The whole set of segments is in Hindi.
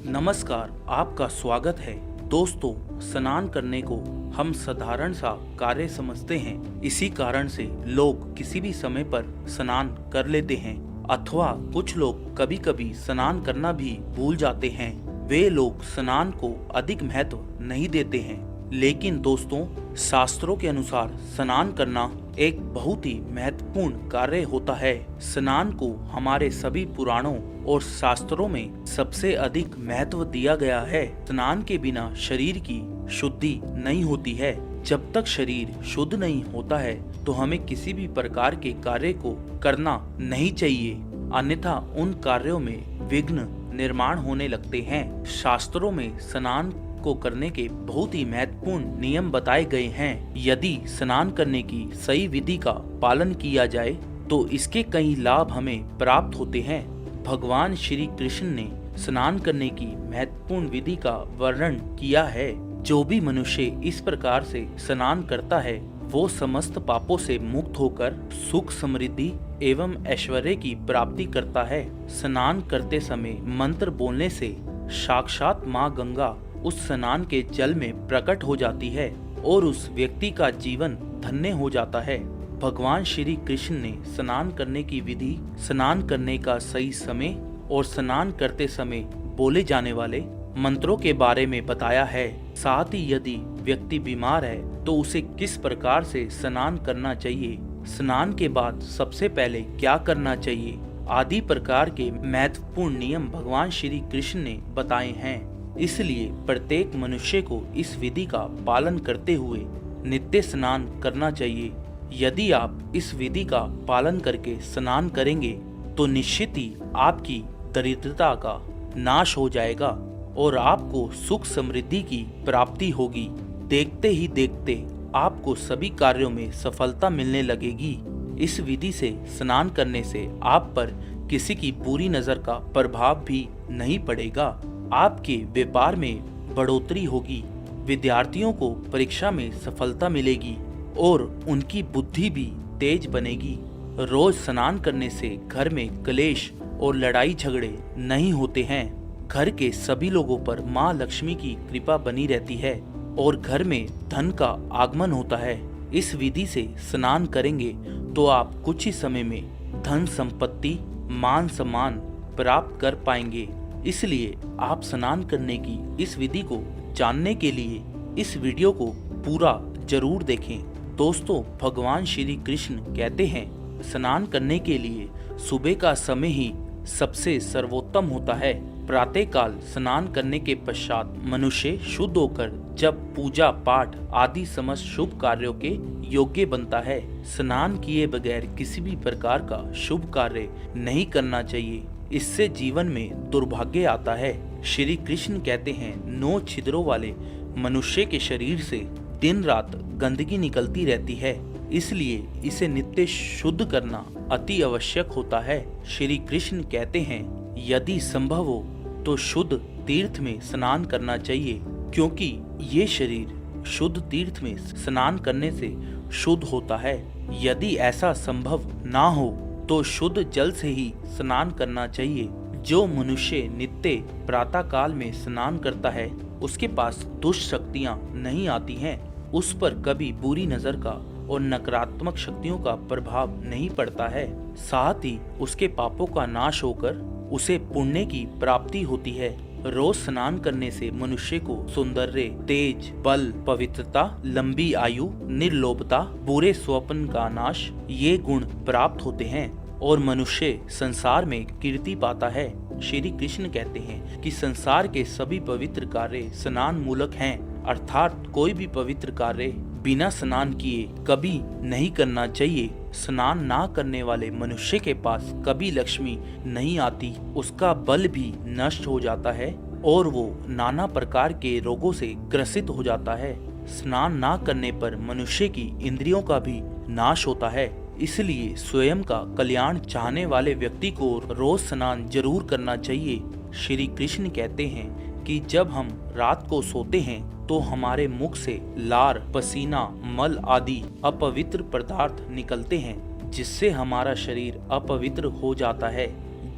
नमस्कार, आपका स्वागत है। दोस्तों, स्नान करने को हम साधारण सा कार्य समझते हैं। इसी कारण से लोग किसी भी समय पर स्नान कर लेते हैं अथवा कुछ लोग कभी कभी स्नान करना भी भूल जाते हैं। वे लोग स्नान को अधिक महत्व नहीं देते हैं। लेकिन दोस्तों, शास्त्रों के अनुसार स्नान करना एक बहुत ही महत्वपूर्ण कार्य होता है। स्नान को हमारे सभी पुराणों और शास्त्रों में सबसे अधिक महत्व दिया गया है। स्नान के बिना शरीर की शुद्धि नहीं होती है। जब तक शरीर शुद्ध नहीं होता है तो हमें किसी भी प्रकार के कार्य को करना नहीं चाहिए, अन्यथा उन कार्यों में विघ्न निर्माण होने लगते हैं। शास्त्रों में स्नान को करने के बहुत ही महत्वपूर्ण नियम बताए गए हैं। यदि स्नान करने की सही विधि का पालन किया जाए तो इसके कई लाभ हमें प्राप्त होते हैं। भगवान श्री कृष्ण ने स्नान करने की महत्वपूर्ण विधि का वर्णन किया है। जो भी मनुष्य इस प्रकार से स्नान करता है वो समस्त पापों से मुक्त होकर सुख, समृद्धि एवं ऐश्वर्य की प्राप्ति करता है। स्नान करते समय मंत्र बोलने से साक्षात माँ गंगा उस स्नान के जल में प्रकट हो जाती है और उस व्यक्ति का जीवन धन्य हो जाता है। भगवान श्री कृष्ण ने स्नान करने की विधि, स्नान करने का सही समय और स्नान करते समय बोले जाने वाले मंत्रों के बारे में बताया है। साथ ही यदि व्यक्ति बीमार है तो उसे किस प्रकार से स्नान करना चाहिए, स्नान के बाद सबसे पहले क्या करना चाहिए आदि प्रकार के महत्वपूर्ण नियम भगवान श्री कृष्ण ने बताए हैं। इसलिए प्रत्येक मनुष्य को इस विधि का पालन करते हुए नित्य स्नान करना चाहिए। यदि आप इस विधि का पालन करके स्नान करेंगे तो निश्चित ही आपकी दरिद्रता का नाश हो जाएगा और आपको सुख समृद्धि की प्राप्ति होगी। देखते ही देखते आपको सभी कार्यों में सफलता मिलने लगेगी। इस विधि से स्नान करने से आप पर किसी की बुरी नजर का प्रभाव भी नहीं पड़ेगा। आपके व्यापार में बढ़ोतरी होगी, विद्यार्थियों को परीक्षा में सफलता मिलेगी और उनकी बुद्धि भी तेज बनेगी। रोज स्नान करने से घर में क्लेश और लड़ाई झगड़े नहीं होते हैं। घर के सभी लोगों पर माँ लक्ष्मी की कृपा बनी रहती है और घर में धन का आगमन होता है। इस विधि से स्नान करेंगे तो आप कुछ ही समय में धन संपत्ति, मान सम्मान प्राप्त कर पाएंगे। इसलिए आप स्नान करने की इस विधि को जानने के लिए इस वीडियो को पूरा जरूर देखें। दोस्तों, भगवान श्री कृष्ण कहते हैं स्नान करने के लिए सुबह का समय ही सबसे सर्वोत्तम होता है। प्रातः काल स्नान करने के पश्चात मनुष्य शुद्ध होकर जब पूजा पाठ आदि समस्त शुभ कार्यों के योग्य बनता है। स्नान किए बगैर किसी भी प्रकार का शुभ कार्य नहीं करना चाहिए, इससे जीवन में दुर्भाग्य आता है। श्री कृष्ण कहते हैं 9 छिद्रों वाले मनुष्य के शरीर से दिन रात गंदगी निकलती रहती है, इसलिए इसे नित्य शुद्ध करना अति आवश्यक होता है। श्री कृष्ण कहते हैं यदि संभव हो तो शुद्ध तीर्थ में स्नान करना चाहिए, क्योंकि ये शरीर शुद्ध तीर्थ में स्नान करने से शुद्ध होता है। यदि ऐसा संभव ना हो तो शुद्ध जल से ही स्नान करना चाहिए। जो मनुष्य नित्य प्रातः काल में स्नान करता है उसके पास दुष्ट शक्तियाँ नहीं आती हैं, उस पर कभी बुरी नजर का और नकारात्मक शक्तियों का प्रभाव नहीं पड़ता है। साथ ही उसके पापों का नाश होकर उसे पुण्य की प्राप्ति होती है। रोज स्नान करने से मनुष्य को सौंदर्य, तेज, बल, पवित्रता, लंबी आयु, निर्लोभता, बुरे स्वप्न का नाश ये गुण प्राप्त होते हैं और मनुष्य संसार में कीर्ति पाता है। श्री कृष्ण कहते हैं कि संसार के सभी पवित्र कार्य स्नान मूलक हैं, अर्थात कोई भी पवित्र कार्य बिना स्नान किए कभी नहीं करना चाहिए। स्नान ना करने वाले मनुष्य के पास कभी लक्ष्मी नहीं आती, उसका बल भी नष्ट हो जाता है और वो नाना प्रकार के रोगों से ग्रसित हो जाता है। स्नान ना करने पर मनुष्य की इंद्रियों का भी नाश होता है। इसलिए स्वयं का कल्याण चाहने वाले व्यक्ति को रोज स्नान जरूर करना चाहिए। श्री कृष्ण कहते हैं कि जब हम रात को सोते हैं तो हमारे मुख से लार, पसीना, मल आदि अपवित्र पदार्थ निकलते हैं, जिससे हमारा शरीर अपवित्र हो जाता है।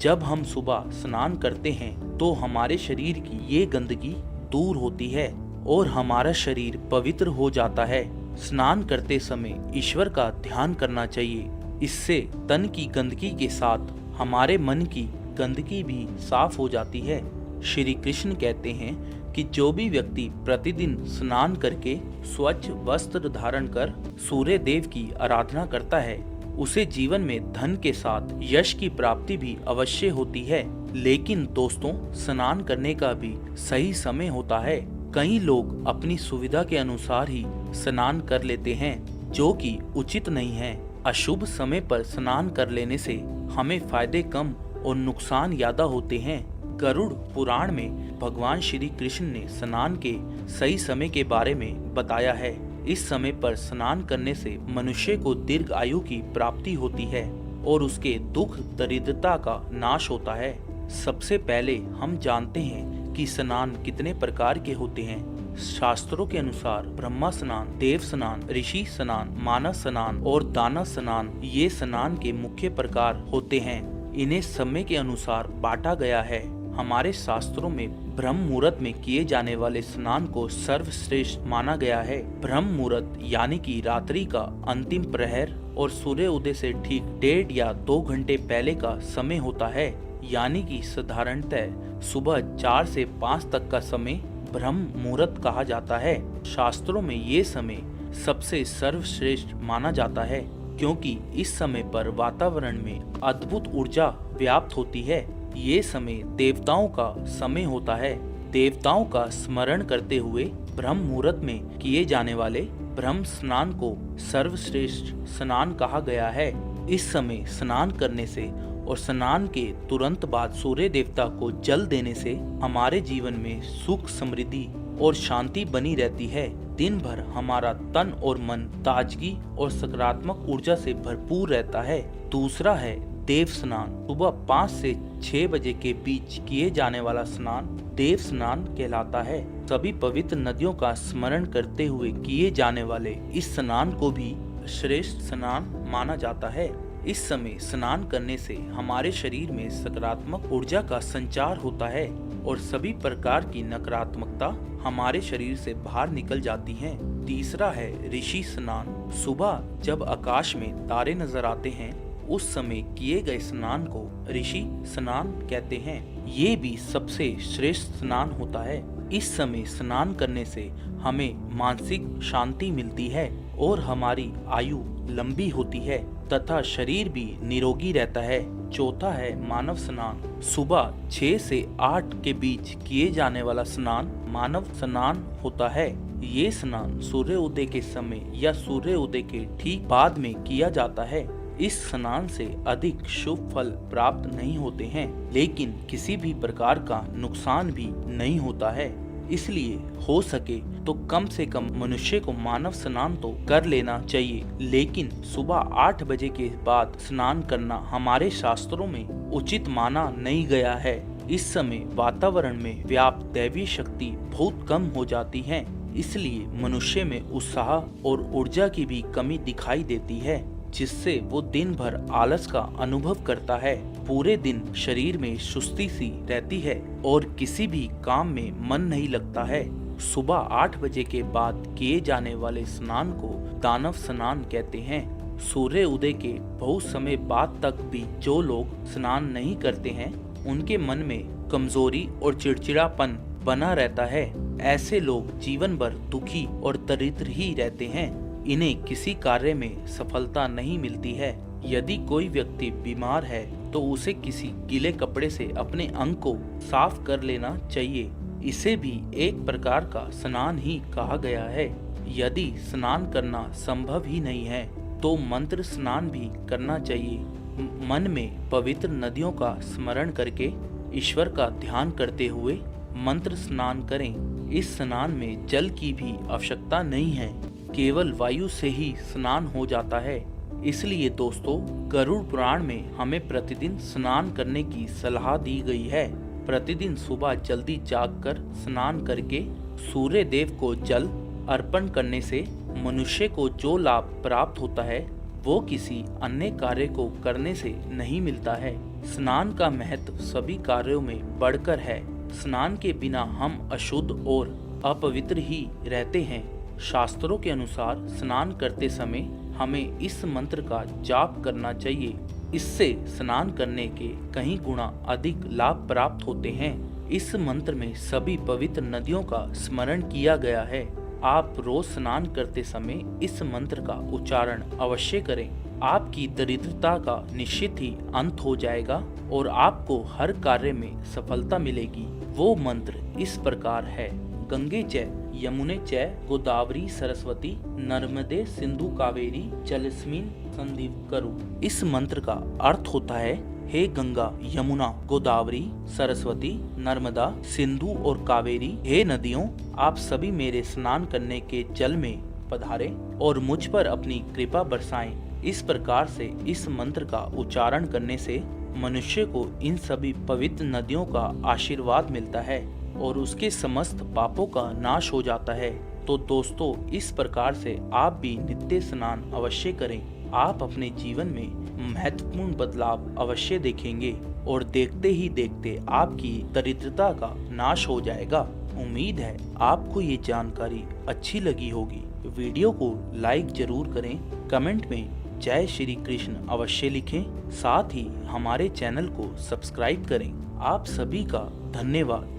जब हम सुबह स्नान करते हैं तो हमारे शरीर की ये गंदगी दूर होती है और हमारा शरीर पवित्र हो जाता है। स्नान करते समय ईश्वर का ध्यान करना चाहिए। इससे तन की गंदगी के साथ हमारे मन की गंदगी भी साफ हो जाती है। श्री कृष्ण कहते हैं कि जो भी व्यक्ति प्रतिदिन स्नान करके स्वच्छ वस्त्र धारण कर सूर्य देव की आराधना करता है, उसे जीवन में धन के साथ यश की प्राप्ति भी अवश्य होती है। लेकिन दोस्तों, स्नान करने का भी सही समय होता है। कई लोग अपनी सुविधा के अनुसार ही स्नान कर लेते हैं, जो कि उचित नहीं है। अशुभ समय पर स्नान कर लेने से हमें फायदे कम और नुकसान ज्यादा होते हैं। गरुड़ पुराण में भगवान श्री कृष्ण ने स्नान के सही समय के बारे में बताया है। इस समय पर स्नान करने से मनुष्य को दीर्घ आयु की प्राप्ति होती है और उसके दुख दरिद्रता का नाश होता है। सबसे पहले हम जानते हैं कि स्नान कितने प्रकार के होते हैं। शास्त्रों के अनुसार ब्रह्मा स्नान, देव स्नान, ऋषि स्नान, मानव स्नान और दानव स्नान ये स्नान के मुख्य प्रकार होते हैं। इन्हें समय के अनुसार बांटा गया है। हमारे शास्त्रों में ब्रह्म मुहूर्त में किए जाने वाले स्नान को सर्वश्रेष्ठ माना गया है। ब्रह्म मुहूर्त यानी कि रात्रि का अंतिम प्रहर और सूर्य उदय से ठीक 1.5 या 2 घंटे पहले का समय होता है। यानी कि साधारणतः सुबह 4 से 5 तक का समय ब्रह्म मुहूर्त कहा जाता है। शास्त्रों में ये समय सबसे सर्वश्रेष्ठ माना जाता है, क्योंकि इस समय पर वातावरण में अद्भुत ऊर्जा व्याप्त होती है। ये समय देवताओं का समय होता है। देवताओं का स्मरण करते हुए ब्रह्म मुहूर्त में किए जाने वाले ब्रह्म स्नान को सर्वश्रेष्ठ स्नान कहा गया है। इस समय स्नान करने से और स्नान के तुरंत बाद सूर्य देवता को जल देने से हमारे जीवन में सुख, समृद्धि और शांति बनी रहती है। दिन भर हमारा तन और मन ताजगी और सकारात्मक ऊर्जा से भरपूर रहता है। दूसरा है देव स्नान। सुबह 5 से 6 बजे के बीच किए जाने वाला स्नान देव स्नान कहलाता है। सभी पवित्र नदियों का स्मरण करते हुए किए जाने वाले इस स्नान को भी श्रेष्ठ स्नान माना जाता है। इस समय स्नान करने से हमारे शरीर में सकारात्मक ऊर्जा का संचार होता है और सभी प्रकार की नकारात्मकता हमारे शरीर से बाहर निकल जाती है। तीसरा है ऋषि स्नान। सुबह जब आकाश में तारे नजर आते हैं, उस समय किए गए स्नान को ऋषि स्नान कहते हैं। ये भी सबसे श्रेष्ठ स्नान होता है। इस समय स्नान करने से हमें मानसिक शांति मिलती है और हमारी आयु लंबी होती है तथा शरीर भी निरोगी रहता है। चौथा है मानव स्नान। सुबह 6 से 8 के बीच किए जाने वाला स्नान मानव स्नान होता है। ये स्नान सूर्य उदय के समय या सूर्य उदय के ठीक बाद में किया जाता है। इस स्नान से अधिक शुभ फल प्राप्त नहीं होते हैं, लेकिन किसी भी प्रकार का नुकसान भी नहीं होता है। इसलिए हो सके तो कम से कम मनुष्य को मानव स्नान तो कर लेना चाहिए, लेकिन सुबह 8 बजे के बाद स्नान करना हमारे शास्त्रों में उचित माना नहीं गया है। इस समय वातावरण में व्याप्त दैवीय शक्ति बहुत कम हो जाती है, इसलिए मनुष्य में उत्साह और ऊर्जा की भी कमी दिखाई देती है, जिससे वो दिन भर आलस का अनुभव करता है। पूरे दिन शरीर में सुस्ती सी रहती है और किसी भी काम में मन नहीं लगता है। सुबह 8 बजे के बाद किए जाने वाले स्नान को दानव स्नान कहते हैं। सूर्य उदय के बहुत समय बाद तक भी जो लोग स्नान नहीं करते हैं, उनके मन में कमजोरी और चिड़चिड़ापन बना रहता है। ऐसे लोग जीवन भर दुखी और दरिद्र ही रहते हैं। इन्हें किसी कार्य में सफलता नहीं मिलती है। यदि कोई व्यक्ति बीमार है तो उसे किसी गीले कपड़े से अपने अंग को साफ कर लेना चाहिए। इसे भी एक प्रकार का स्नान ही कहा गया है। यदि स्नान करना संभव ही नहीं है तो मंत्र स्नान भी करना चाहिए। मन में पवित्र नदियों का स्मरण करके ईश्वर का ध्यान करते हुए मंत्र स्नान करें। इस स्नान में जल की भी आवश्यकता नहीं है, केवल वायु से ही स्नान हो जाता है। इसलिए दोस्तों, गरुड़ पुराण में हमें प्रतिदिन स्नान करने की सलाह दी गई है। प्रतिदिन सुबह जल्दी जागकर स्नान करके सूर्य देव को जल अर्पण करने से मनुष्य को जो लाभ प्राप्त होता है वो किसी अन्य कार्य को करने से नहीं मिलता है। स्नान का महत्व सभी कार्यों में बढ़कर है। स्नान के बिना हम अशुद्ध और अपवित्र ही रहते हैं। शास्त्रों के अनुसार स्नान करते समय हमें इस मंत्र का जाप करना चाहिए। इससे स्नान करने के कई गुना अधिक लाभ प्राप्त होते हैं। इस मंत्र में सभी पवित्र नदियों का स्मरण किया गया है। आप रोज स्नान करते समय इस मंत्र का उच्चारण अवश्य करें। आपकी दरिद्रता का निश्चित ही अंत हो जाएगा और आपको हर कार्य में सफलता मिलेगी। वो मंत्र इस प्रकार है: गंगे च यमुने च गोदावरी सरस्वती नर्मदे सिंधु कावेरी जलस्मिन् सन्निधिं। इस मंत्र का अर्थ होता है, हे गंगा, यमुना, गोदावरी, सरस्वती, नर्मदा, सिंधु और कावेरी, हे नदियों, आप सभी मेरे स्नान करने के जल में पधारें और मुझ पर अपनी कृपा बरसाएं। इस प्रकार से इस मंत्र का उच्चारण करने से मनुष्य को इन सभी पवित्र नदियों का आशीर्वाद मिलता है और उसके समस्त पापों का नाश हो जाता है। तो दोस्तों, इस प्रकार से आप भी नित्य स्नान अवश्य करें। आप अपने जीवन में महत्वपूर्ण बदलाव अवश्य देखेंगे और देखते ही देखते आपकी दरिद्रता का नाश हो जाएगा। उम्मीद है आपको ये जानकारी अच्छी लगी होगी। वीडियो को लाइक जरूर करें, कमेंट में जय श्री कृष्ण अवश्य लिखें, साथ ही हमारे चैनल को सब्सक्राइब करें। आप सभी का धन्यवाद।